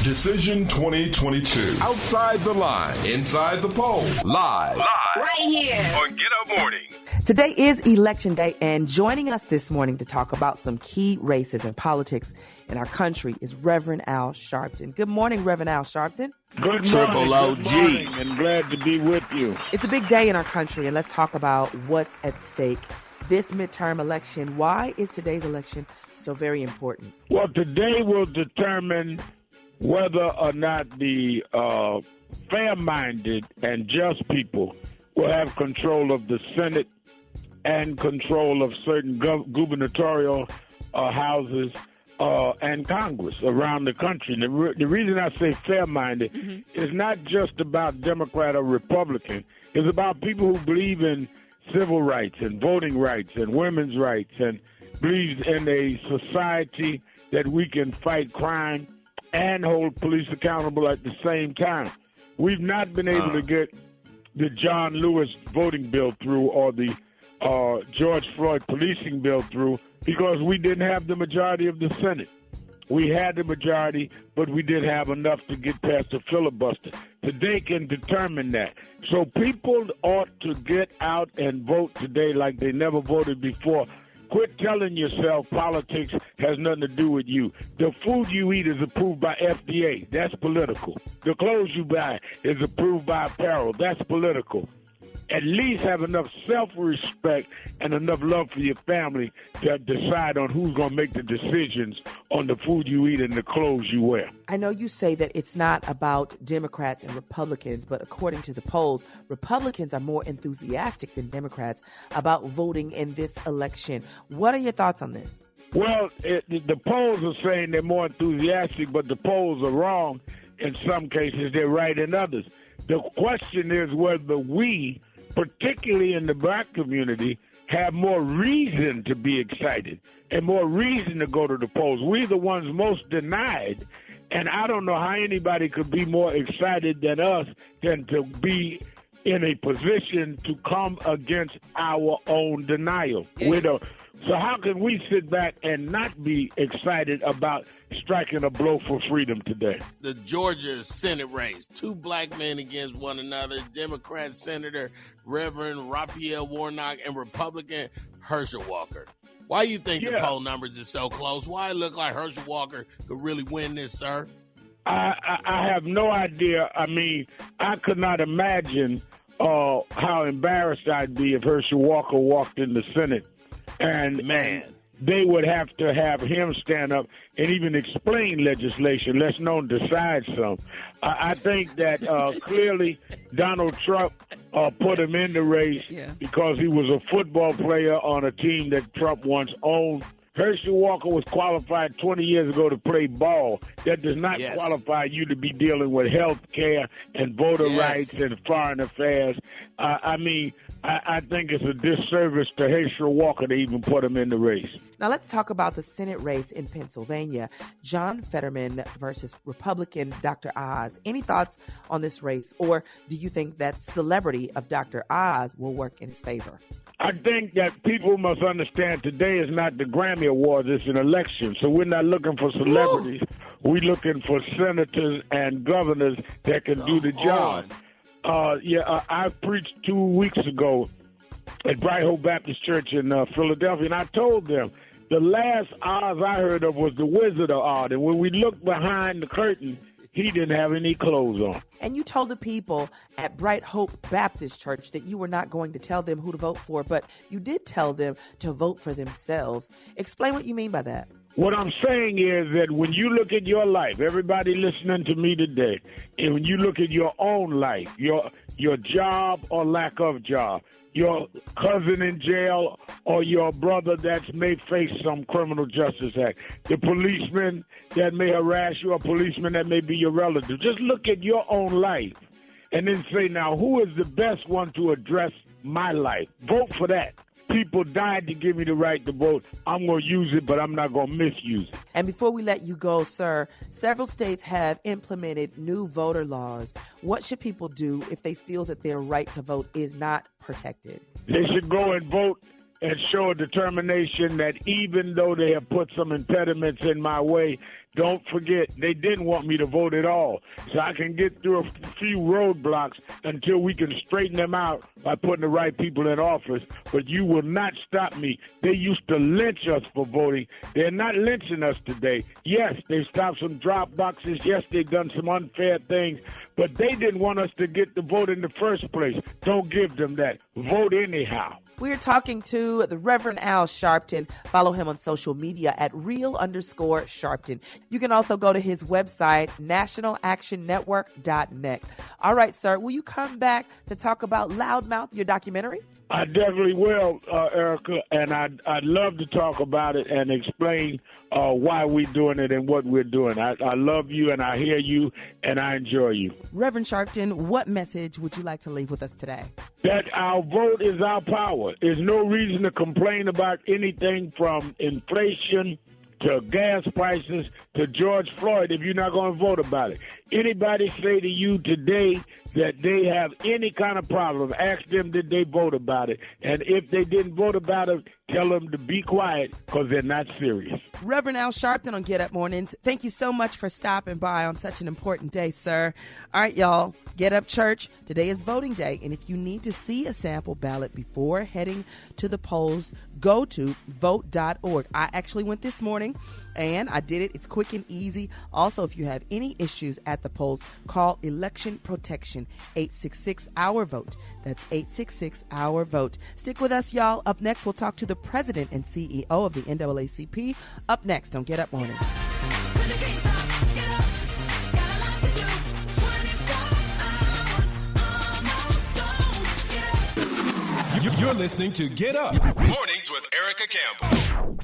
Decision 2022. Outside the line, inside the poll, live. Right here on Get Up Morning. Today is Election Day, and joining us this morning to talk about some key races and politics in our country is Reverend Al Sharpton. Good morning, Reverend Al Sharpton. Good Triple morning. OG. Good morning, and glad to be with you. It's a big day in our country, and let's talk about what's at stake. This midterm election, why is today's election so very important? Well, today will determine whether or not the fair-minded and just people will have control of the Senate and control of certain gubernatorial houses and Congress around the country. And the reason I say fair-minded is not just about Democrat or Republican. It's about people who believe in civil rights and voting rights and women's rights and believes in a society that we can fight crime and hold police accountable at the same time. We've not been able to get the John Lewis voting bill through or the George Floyd policing bill through because we didn't have the majority of the Senate. We had the majority, but we didn't have enough to get past the filibuster. Today can determine that. So people ought to get out and vote today like they never voted before. Quit telling yourself politics has nothing to do with you. The food you eat is approved by FDA. That's political. The clothes you buy is approved by apparel. That's political. At least have enough self-respect and enough love for your family to decide on who's going to make the decisions on the food you eat and the clothes you wear. I know you say that it's not about Democrats and Republicans, but according to the polls, Republicans are more enthusiastic than Democrats about voting in this election. What are your thoughts on this? Well, the polls are saying they're more enthusiastic, but the polls are wrong in some cases. They're right in others. The question is whether we, particularly in the black community, have more reason to be excited and more reason to go to the polls. We're the ones most denied, and I don't know how anybody could be more excited than us than to be in a position to come against our own denial. So how can we sit back and not be excited about striking a blow for freedom today? The Georgia Senate race, two black men against one another, Democrat Senator Reverend Raphael Warnock and Republican Herschel Walker. Why do you think the poll numbers are so close? Why it look like Herschel Walker could really win this, sir? I have no idea. I mean, I could not imagine how embarrassed I'd be if Herschel Walker walked in the Senate. And they would have to have him stand up and even explain legislation, let alone decide some. I think that clearly Donald Trump put him in the race because he was a football player on a team that Trump once owned. Herschel Walker was qualified 20 years ago to play ball. That does not qualify you to be dealing with health care and voter rights and foreign affairs. I think it's a disservice to Herschel Walker to even put him in the race. Now let's talk about the Senate race in Pennsylvania. John Fetterman versus Republican Dr. Oz. Any thoughts on this race, or do you think that celebrity of Dr. Oz will work in his favor? I think that people must understand today is not the Grammy Awards, it's an election. So we're not looking for celebrities. We're looking for senators and governors that can do the job. I preached 2 weeks ago at Bright Hope Baptist Church in Philadelphia, and I told them the last Oz I heard of was the Wizard of Oz, and when we looked behind the curtain, he didn't have any clothes on. And you told the people at Bright Hope Baptist Church that you were not going to tell them who to vote for, but you did tell them to vote for themselves. Explain what you mean by that. What I'm saying is that when you look at your life, everybody listening to me today, and when you look at your own life, your job or lack of job, your cousin in jail or your brother that may face some criminal justice act, the policeman that may harass you, or policeman that may be your relative, just look at your own life and then say, now, who is the best one to address my life? Vote for that. People died to give me the right to vote. I'm going to use it, but I'm not going to misuse it. And before we let you go, sir, several states have implemented new voter laws. What should people do if they feel that their right to vote is not protected? They should go and vote and show a determination that even though they have put some impediments in my way, don't forget, they didn't want me to vote at all. So I can get through a few roadblocks until we can straighten them out by putting the right people in office. But you will not stop me. They used to lynch us for voting. They're not lynching us today. Yes, they've stopped some drop boxes. Yes, they've done some unfair things. But they didn't want us to get the vote in the first place. Don't give them that. Vote anyhow. We're talking to the Reverend Al Sharpton. Follow him on social media at real_Sharpton. You can also go to his website, nationalactionnetwork.net. All right, sir, will you come back to talk about Loudmouth, your documentary? I definitely will, Erica, and I'd love to talk about it and explain why we're doing it and what we're doing. I love you, and I hear you, and I enjoy you. Reverend Sharpton, what message would you like to leave with us today? That our vote is our power. There's no reason to complain about anything from inflation to gas prices to George Floyd if you're not going to vote about it. Anybody say to you today that they have any kind of problem, ask them did they vote about it. And if they didn't vote about it, tell them to be quiet because they're not serious. Reverend Al Sharpton on Get Up Mornings, thank you so much for stopping by on such an important day, sir. All right, y'all, Get Up Church. Today is voting day, and if you need to see a sample ballot before heading to the polls, go to vote.org. I actually went this morning, and I did it. It's quick and easy. Also, if you have any issues at the polls, call Election Protection, 866-OUR-VOTE. That's 866-OUR-VOTE. Stick with us, y'all. Up next, we'll talk to the president and CEO of the NAACP. Up next on Get Up Mornings. You're listening to Get Up Mornings with Erica Campbell.